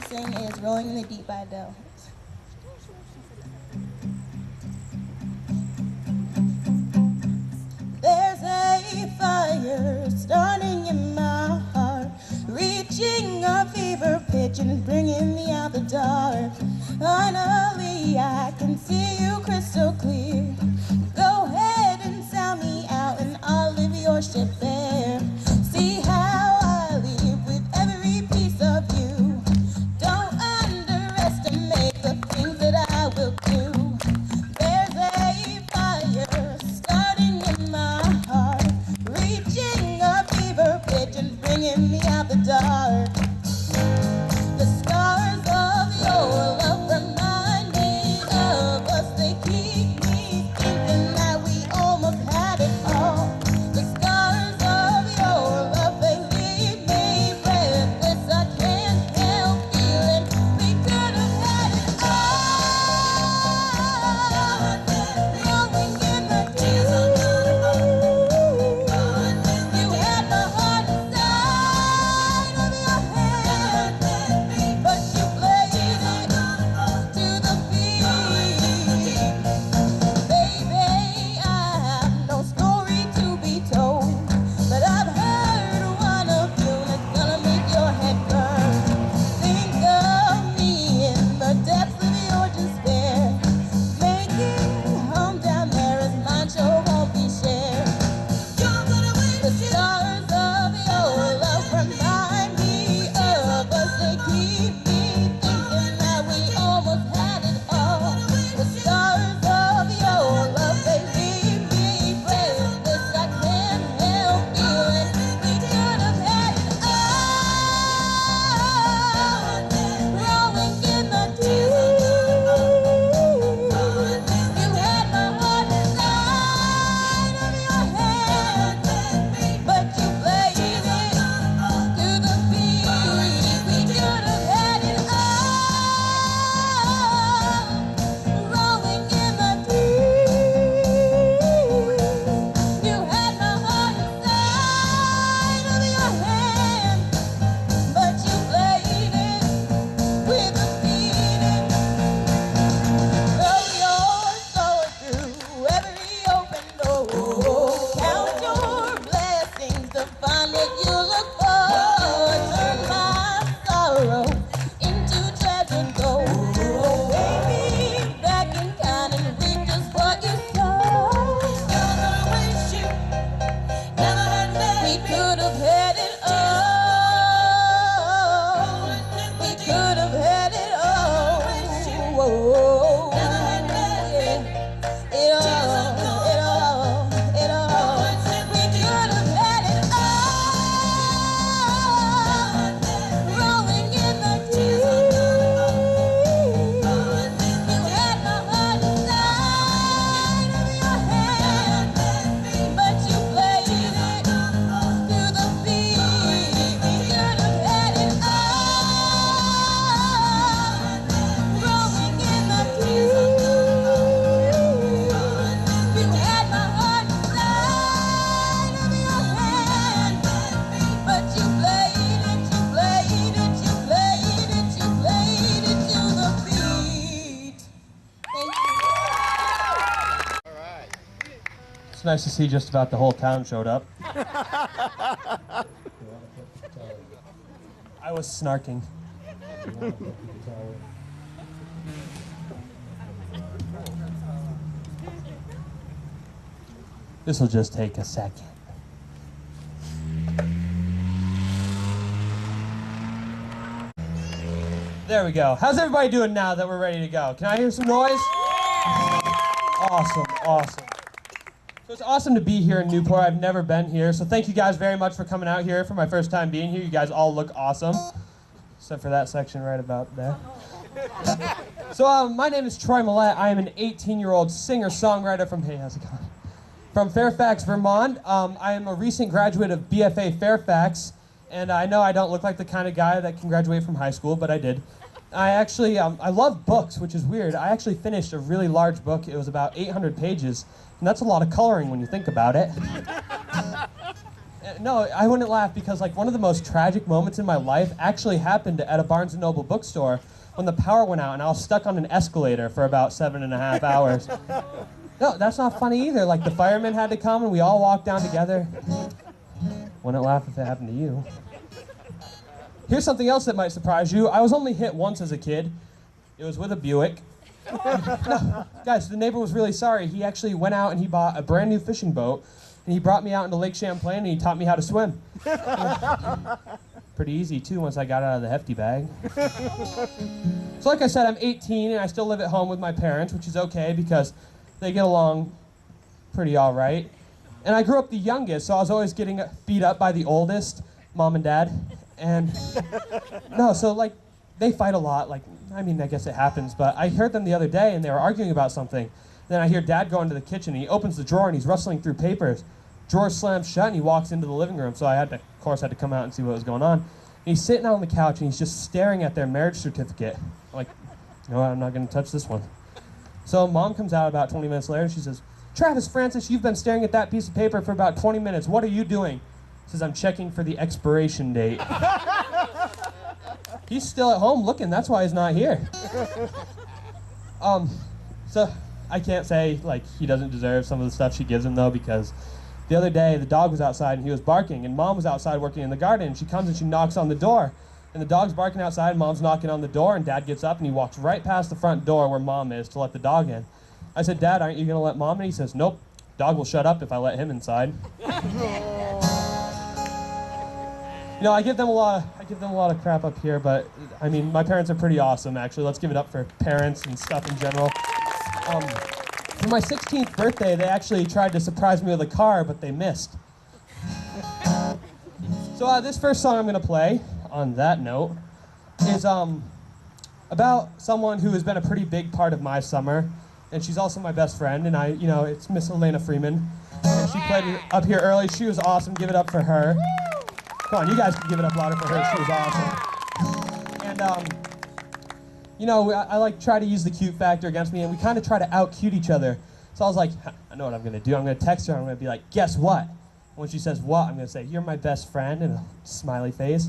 sing is Rolling in the Deep by Adele. There's a fire starting in my heart, reaching a fever pitch and bringing me out the dark. Finally, I can see you crystal clear. Go ahead and sound me out and I'll leave your ship there. See how I live with every piece of you. Don't underestimate the things that I will do. There's a fire starting in my heart, reaching a fever pitch and bringing me out the dark. The scars of your love remind me of us. They keep me thinking that we almost had it all. The scars of your love, they leave me breathless. I can't help feeling we could have had it all. Rolling in the deep. You had my heart inside of your hand, but you played it to the beat. Baby, I have no story to be told, but I've heard one of you that's gonna make your head burn. Think of me in the depths of your despair. Making home down there is mine, sure won't be shared. The stars of your love remind me of us. They keep me thinking that we almost had it all. The stars of your love, they leave me breathless. I can't help feeling we could have had it all. Rolling in the deep. You had my heart inside of your hand, but you played it to the beat. We could have had it all. Rolling in the deep. You had my heart inside of your hand, but you played it with a beat. Throw your soul through every open door. Count your blessings to find what you look for. Turn my sorrow into treasure gold. Baby, back in kind and reap just what you sow. Never wish you never had that. We could have had it all. We could have had it all. Whoa. It all. We could have had it all. Rolling in the deep. You had my heart inside of your hand, but you played it to the beat. We could have had it all. Rolling in the deep. You had my heart inside of your hand, but you played it to the beat. Thank you. It's nice to see just about the whole town showed up. I was snarking. This will just take a second. There we go. How's everybody doing now that we're ready to go? Can I hear some noise? Awesome, awesome. So it's awesome to be here in Newport. I've never been here, so thank you guys very much for coming out here for my first time being here. You guys all look awesome, except for that section right about there. So my name is Troy Millette. I am an 18-year-old singer-songwriter from, hey, how's it going? From Fairfax, Vermont. I am a recent graduate of BFA Fairfax, and I know I don't look like the kind of guy that can graduate from high school, but I did. I actually, I love books, which is weird. I actually finished a really large book. It was about 800 pages, and that's a lot of coloring when you think about it. No, I wouldn't laugh because like one of the most tragic moments in my life actually happened at a Barnes & Noble bookstore when the power went out and I was stuck on an escalator for about 7.5 hours. No, that's not funny either. Like the firemen had to come and we all walked down together. Wouldn't laugh if it happened to you. Here's something else that might surprise you. I was only hit once as a kid. It was with a Buick. No, guys, the neighbor was really sorry. He actually went out and he bought a brand new fishing boat and he brought me out into Lake Champlain and he taught me how to swim. Pretty easy too once I got out of the hefty bag. So like I said, I'm 18 and I still live at home with my parents, which is okay because they get along pretty all right. And I grew up the youngest, so I was always getting beat up by the oldest, mom and dad. And no, so like they fight a lot. Like, I mean, I guess it happens, but I heard them the other day and they were arguing about something. Then I hear dad go into the kitchen and he opens the drawer and he's rustling through papers. Drawer slams shut and he walks into the living room. So I had to, of course, had to come out and see what was going on. And he's sitting on the couch and he's just staring at their marriage certificate. I'm like, no, I'm not gonna touch this one. So mom comes out about 20 minutes later and she says, Travis Francis, you've been staring at that piece of paper for about 20 minutes. What are you doing? He says, I'm checking for the expiration date. He's still at home looking, that's why he's not here. So I can't say like he doesn't deserve some of the stuff she gives him though, because the other day the dog was outside and he was barking and mom was outside working in the garden and she comes and she knocks on the door and the dog's barking outside and mom's knocking on the door and dad gets up and he walks right past the front door where mom is to let the dog in. I said, Dad, aren't you gonna let mom in? He says, nope, dog will shut up if I let him inside. You know, I give them a lot of crap up here, but I mean, my parents are pretty awesome, actually. Let's give it up for parents and stuff in general. For my 16th birthday, they actually tried to surprise me with a car, but they missed. So this first song I'm gonna play, on that note, is about someone who has been a pretty big part of my summer, and she's also my best friend, and it's Miss Elena Freeman. And she played it up here early. She was awesome. Give it up for her. Come on, you guys can give it up louder for her. She was awesome. And, I like try to use the cute factor against me, and we kind of try to out-cute each other. So I was like, I know what I'm going to do. I'm going to text her, and I'm going to be like, guess what? And when she says what, I'm going to say, you're my best friend, and a smiley face.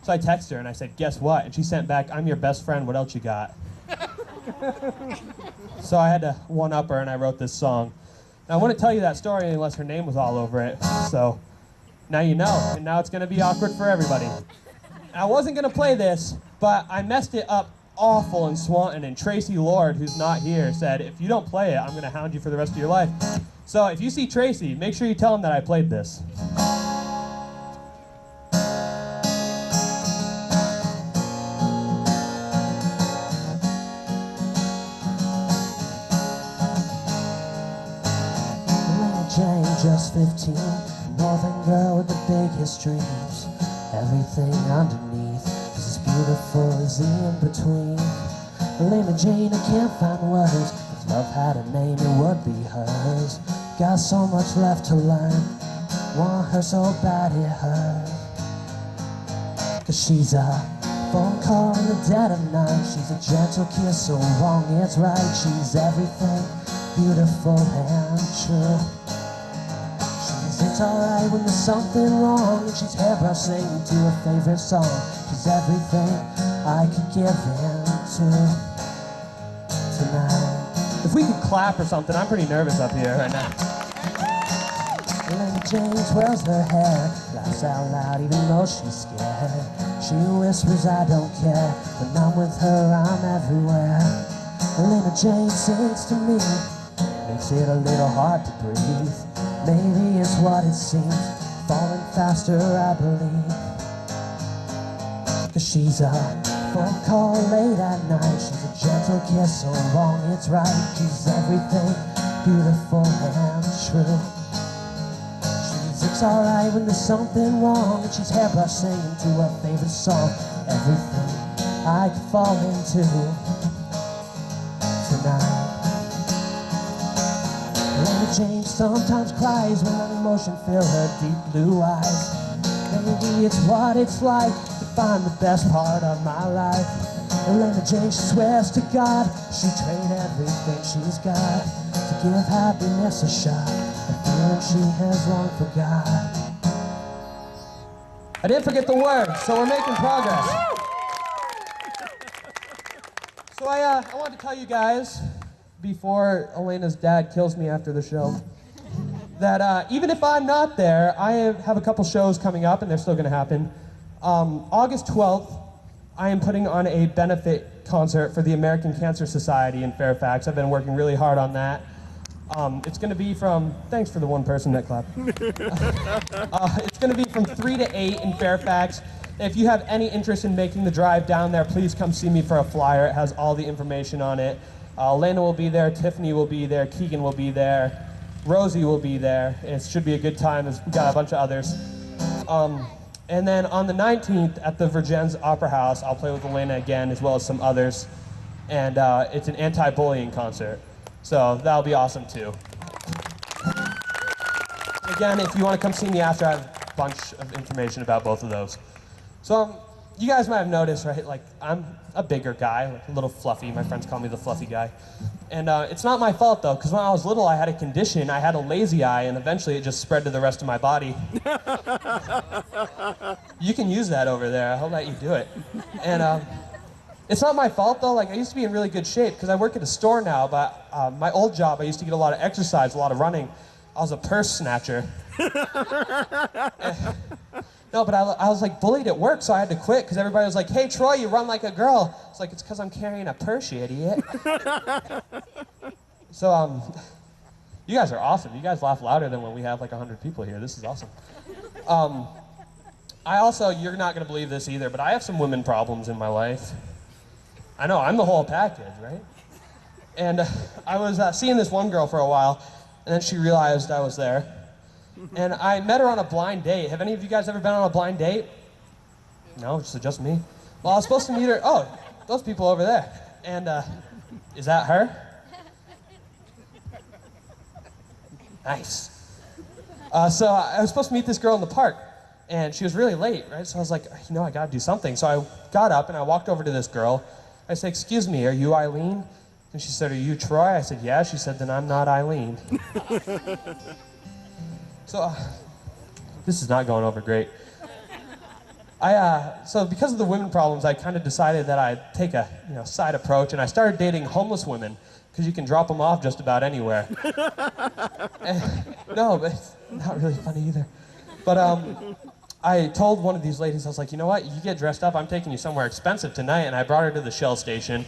So I text her, and I said, guess what? And she sent back, I'm your best friend. What else you got? So I had to one-up her, and I wrote this song. And I wouldn't tell you that story unless her name was all over it. So now you know, and now it's going to be awkward for everybody. And I wasn't going to play this, but I messed it up awful in Swanton, and Tracy Lord, who's not here, said, if you don't play it, I'm going to hound you for the rest of your life. So if you see Tracy, make sure you tell him that I played this. Jane, just 15, northern girl with the biggest dreams. Everything underneath is as beautiful as the in-between. Elena Jane, I can't find words. If love had a name, it would be hers. Got so much left to learn. Want her so bad it hurts. 'Cause she's a phone call in the dead of night. She's a gentle kiss, so wrong it's right. She's everything beautiful and true. It's alright when there's something wrong, and she's hairbrush singing to her favorite song. She's everything I could give in to tonight. If we could clap or something, I'm pretty nervous up here right now. Elena Jane twirls her hair, laughs out loud even though she's scared. She whispers, I don't care, when I'm with her I'm everywhere. Elena Jane sings to me, makes it a little hard to breathe. Maybe it's what it seems, falling faster I believe. 'Cause she's a phone call late at night. She's a gentle kiss, so wrong it's right. She's everything beautiful and true. It's alright when there's something wrong, and she's hairbrush singing to her favorite song. Everything I could fall into tonight. Elena Jane sometimes cries when an emotion fills her deep blue eyes. Maybe it's what it's like to find the best part of my life. Elena Jane, she swears to God she'd trade everything she's got to give happiness a shot, a feeling she has long forgot. I didn't forget the word, so we're making progress. So I wanted to tell you guys, before Elena's dad kills me after the show, that even if I'm not there, I have a couple shows coming up, and they're still going to happen. August 12th, I am putting on a benefit concert for the American Cancer Society in Fairfax. I've been working really hard on that. It's going to be from, thanks for the one person that clapped. It's going to be from 3 to 8 in Fairfax. If you have any interest in making the drive down there, please come see me for a flyer. It has all the information on it. Elena will be there, Tiffany will be there, Keegan will be there, Rosie will be there. It should be a good time. We've got a bunch of others. And then on the 19th at the Vergennes Opera House, I'll play with Elena again, as well as some others. And it's an anti-bullying concert. So that'll be awesome too. Again, if you want to come see me after, I have a bunch of information about both of those. So you guys might have noticed, right, like I'm a bigger guy, like a little fluffy. My friends call me the fluffy guy. And it's not my fault though, because when I was little I had a condition. I had a lazy eye, and eventually it just spread to the rest of my body. You can use that over there. I'll let you do it. And it's not my fault though. Like I used to be in really good shape because I work at a store now, but my old job I used to get a lot of exercise, a lot of running. I was a purse snatcher. No, but I was like bullied at work, so I had to quit because everybody was like, "Hey Troy, you run like a girl." It's like, it's because I'm carrying a purse, you idiot. So you guys are awesome. You guys laugh louder than when we have like 100 people here. This is awesome. I also, you're not gonna believe this either, but I have some women problems in my life. I know, I'm the whole package, right? And I was seeing this one girl for a while, and then she realized I was there. And I met her on a blind date. Have any of you guys ever been on a blind date? No, it's just me. Well, I was supposed to meet her. Oh, those people over there. And is that her? Nice. So I was supposed to meet this girl in the park, and she was really late, right? So I was like, you know, I gotta do something. So I got up and I walked over to this girl. I said, "Excuse me, are you Eileen?" And she said, "Are you Troy?" I said, "Yeah." She said, "Then I'm not Eileen." So, this is not going over great. So because of the women problems, I kind of decided that I'd take a side approach, and I started dating homeless women, because you can drop them off just about anywhere. No, but it's not really funny either. But I told one of these ladies, I was like, you know what, you get dressed up, I'm taking you somewhere expensive tonight, and I brought her to the Shell station.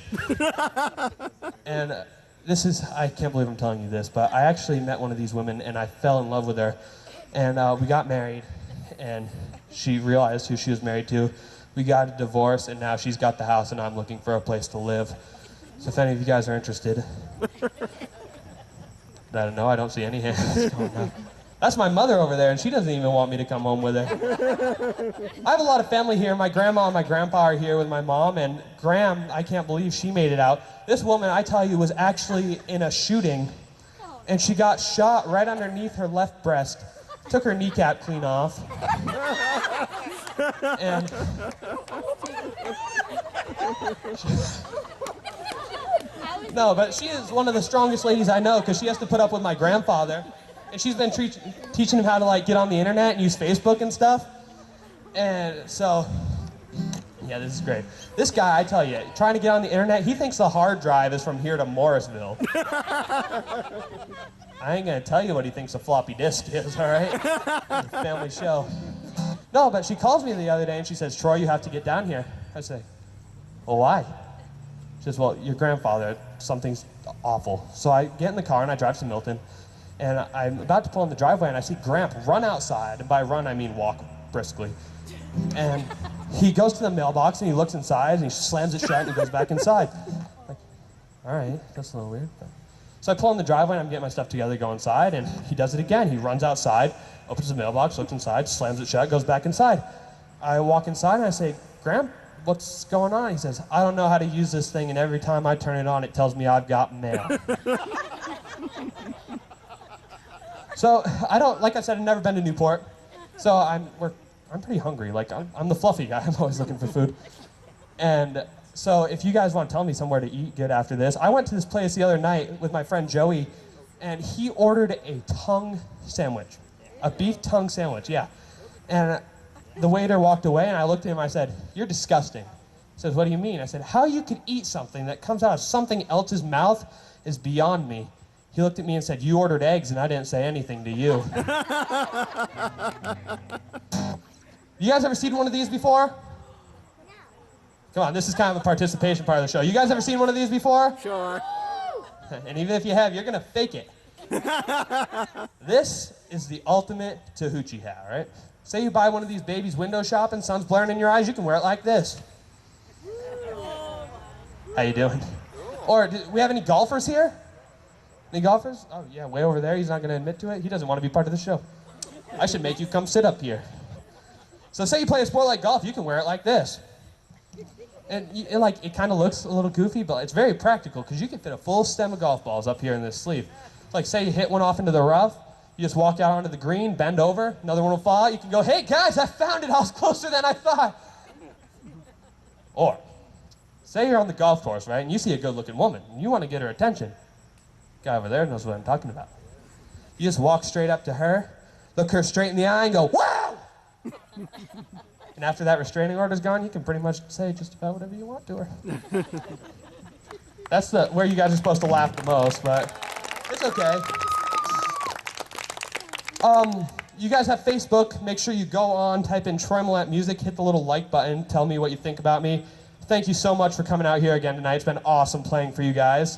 And this is, I can't believe I'm telling you this, but I actually met one of these women and I fell in love with her. And we got married, and she realized who she was married to. We got a divorce, and now she's got the house and I'm looking for a place to live. So if any of you guys are interested. I don't know, I don't see any hands going up. That's my mother over there, and she doesn't even want me to come home with her. I have a lot of family here. My grandma and my grandpa are here with my mom, and Graham, I can't believe she made it out. This woman, I tell you, was actually in a shooting, and she got shot right underneath her left breast. Took her kneecap clean off. And no, but she is one of the strongest ladies I know, because she has to put up with my grandfather. And she's been teaching him how to like get on the internet and use Facebook and stuff. And so, yeah, this is great. This guy, I tell you, trying to get on the internet, he thinks the hard drive is from here to Morrisville. I ain't gonna tell you what he thinks a floppy disk is, all right? Family show. No, but she calls me the other day and she says, "Troy, you have to get down here." I say, "Well, why?" She says, "Well, your grandfather, something's awful." So I get in the car and I drive to Milton. And I'm about to pull in the driveway, and I see Gramp run outside. And by run, I mean walk briskly. And he goes to the mailbox, and he looks inside, and he slams it shut, and he goes back inside. Like, all right, that's a little weird. So I pull in the driveway, and I'm getting my stuff together, go inside, and he does it again. He runs outside, opens the mailbox, looks inside, slams it shut, goes back inside. I walk inside, and I say, "Gramp, what's going on?" He says, "I don't know how to use this thing, and every time I turn it on, it tells me I've got mail." So I don't, like I said, I've never been to Newport, so I'm pretty hungry. Like I'm the fluffy guy. I'm always looking for food. And so if you guys want to tell me somewhere to eat good after this, I went to this place the other night with my friend Joey, and he ordered a tongue sandwich, a beef tongue sandwich. Yeah, and the waiter walked away, and I looked at him, I said, "You're disgusting." He says, "What do you mean?" I said, "How you could eat something that comes out of something else's mouth is beyond me." He looked at me and said, "You ordered eggs, and I didn't say anything to you." You guys ever seen one of these before? Come on, this is kind of a participation part of the show. You guys ever seen one of these before? Sure. And even if you have, you're gonna fake it. This is the ultimate Tahuchi hat, right? Say you buy one of these babies window shopping, sun's blaring in your eyes, you can wear it like this. How you doing? Or, do we have any golfers here? Any golfers? Oh yeah, way over there, he's not gonna admit to it. He doesn't want to be part of the show. I should make you come sit up here. So say you play a sport like golf, you can wear it like this. And it kind of looks a little goofy, but it's very practical because you can fit a full stem of golf balls up here in this sleeve. Like say you hit one off into the rough, you just walk out onto the green, bend over, another one will fall out, you can go, "Hey guys, I found it, I was closer than I thought." Or, say you're on the golf course, right, and you see a good looking woman, and you want to get her attention. Guy over there knows what I'm talking about. You just walk straight up to her, look her straight in the eye and go, "Wow!" And after that restraining order's gone, you can pretty much say just about whatever you want to her. That's where you guys are supposed to laugh the most, but it's okay. You guys have Facebook. Make sure you go on, type in Troy Millette Music, hit the little like button, tell me what you think about me. Thank you so much for coming out here again tonight. It's been awesome playing for you guys.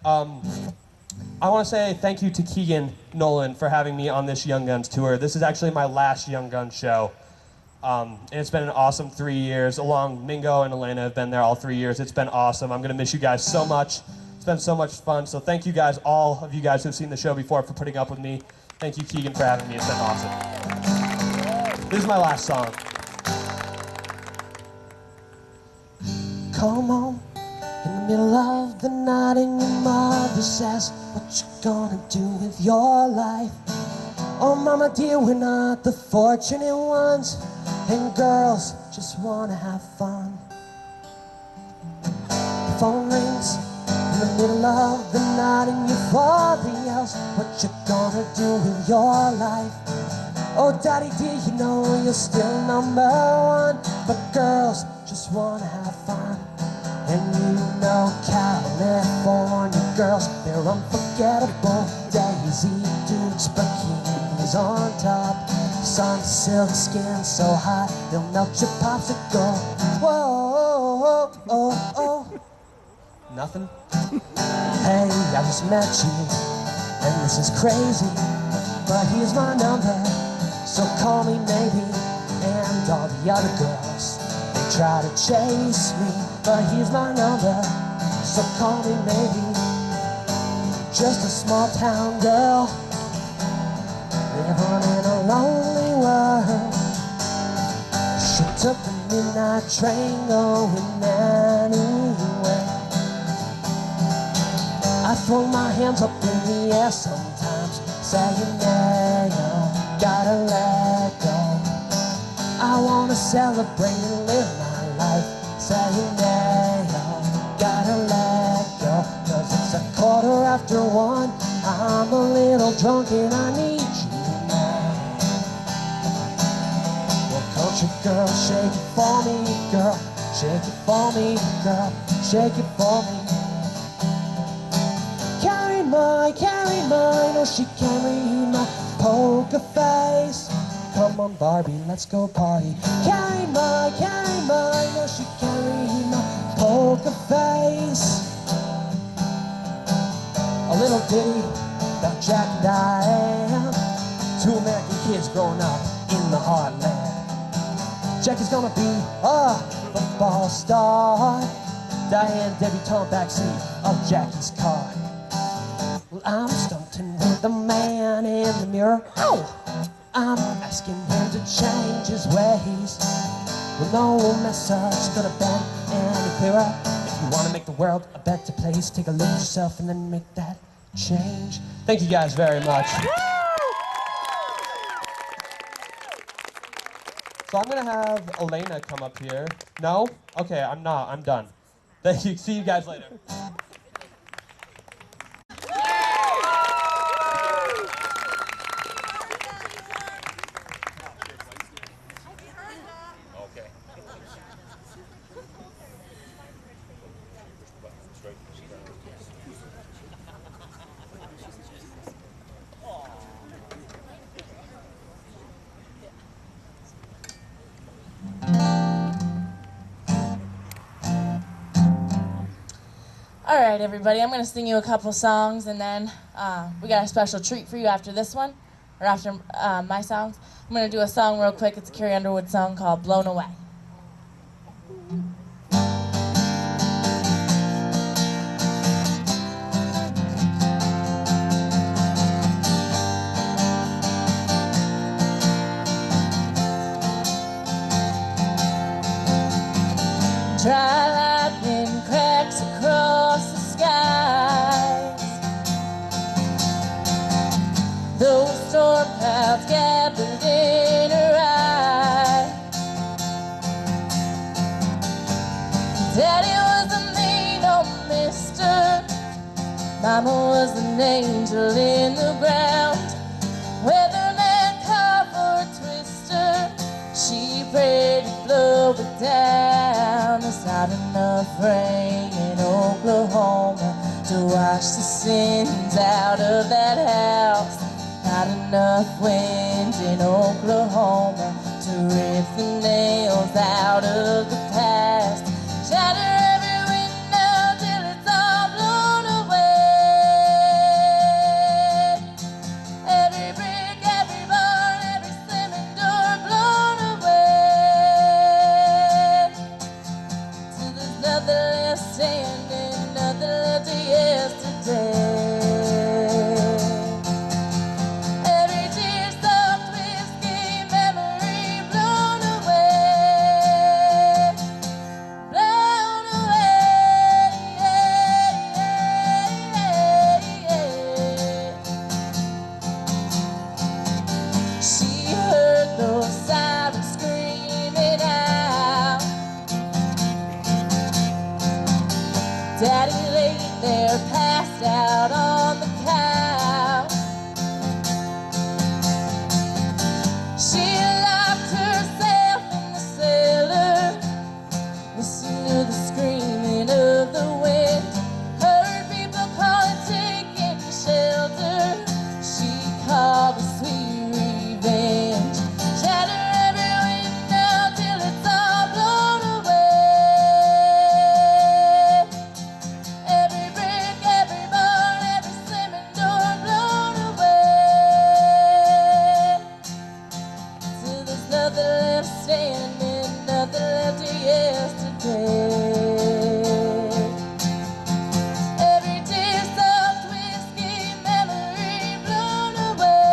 I want to say thank you to Keegan Nolan for having me on this Young Guns tour. This is actually my last Young Guns show. And it's been an awesome 3 years. Along Mingo and Elena have been there all 3 years. It's been awesome. I'm going to miss you guys so much. It's been so much fun. So thank you guys, all of you guys who've seen the show before, for putting up with me. Thank you, Keegan, for having me. It's been awesome. This is my last song. Come on, in the middle of the night and your mother says, "What you gonna do with your life?" "Oh mama dear, we're not the fortunate ones, and girls just wanna have fun." The phone rings in the middle of the night and your father yells, "What you gonna do with your life?" "Oh daddy dear, you know you're still number one, but girls just wanna have fun." And you know California girls, they're unforgettable. Daisy Dukes, bikinis on top, sun silk skin so hot they'll melt your popsicle. Whoa, oh, oh. Nothing? Hey, I just met you, and this is crazy, but here's my number, so call me maybe. And all the other girls, they try to chase me, but here's my number, so call me maybe. Just a small town girl, living in a lonely world. She took the midnight train going anywhere. I throw my hands up in the air sometimes, saying, "Yeah, you gotta let go." I wanna celebrate and live my life, saying, "Yeah, you gotta let go." 'Cause it's 1:15, I'm a little drunk and I need you now. Well, country girl, shake it for me, girl. Shake it for me, girl. Shake it for me. Carry mine, oh she carry my poker face. Come on Barbie, let's go party. Carry mine, oh she carry my poker face. A little ditty about Jack and Diane, two American kids growing up in the heartland. Jack is gonna be a football star, Diane debutante backseat of Jackie's car. Well, I'm stunting with the man in the mirror. Ow! I'm asking him to change his ways. Well, no message could have been any clearer. If you want to make the world a better place, take a look at yourself and then make that change. Thank you guys very much. So I'm gonna have Elena come up here. No? Okay, I'm not. I'm done. Thank you. See you guys later. All right, everybody, I'm going to sing you a couple songs, and then we got a special treat for you after this one, or after my songs. I'm going to do a song real quick. It's a Carrie Underwood song called Blown Away. Dry lightning cracks across the skies. Those storm clouds gathered in her eyes. Daddy was a mean old mister. Mama was an angel in the ground. Weatherman called for a twister. She prayed to blow it down. There's not enough rain in Oklahoma to wash the sins out of that house. Not enough wind in Oklahoma to rip the nails out of the past. Shatter every window till it's all blown away. Every brick, every barn, every slamming door blown away. Till there's nothing left standing, nothing left of yesterday. Every tear, soft whiskey, memory blown away. Blown away. She heard those sirens screaming out. Daddy lay there passed out on the couch. She locked herself in the cellar, listened to the screaming of the wind, heard people calling, taking shelter. She called the sweet revenge. Shatter every window till it's all blown away. Every brick, every barn, every slamming door blown away. Till there's nothing left standing, nothing left of yesterday. Every tear, soft whiskey, memory blown away.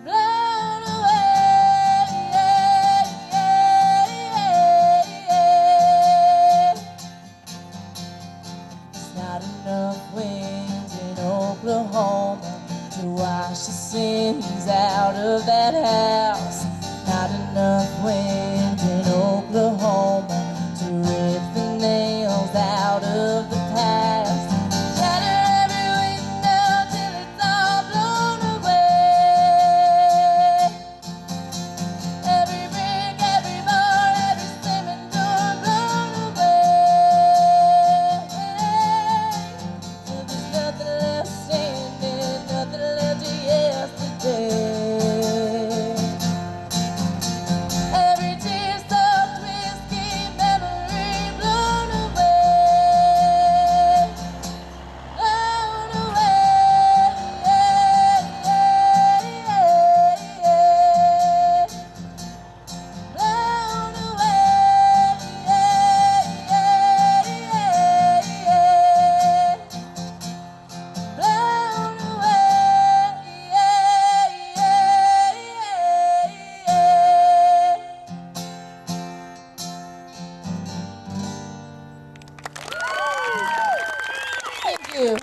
Blown away. There's not enough wind in Oklahoma to wash the sins out of that house. Not enough wind in Oklahoma to rip the nails out of the past. Shatter every window till it's all blown away. Every brick, every barn, every slamming door blown away. Till there's nothing left standing, nothing left of yesterday. Every tear, soft whiskey, memory blown away. Blown away. Blown Thank you.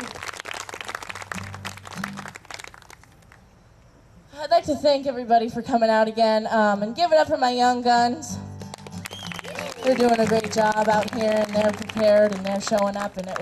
I'd like to thank everybody for coming out again, and give it up for my young guns. They're doing a great job out here, and they're prepared, and they're showing up, and it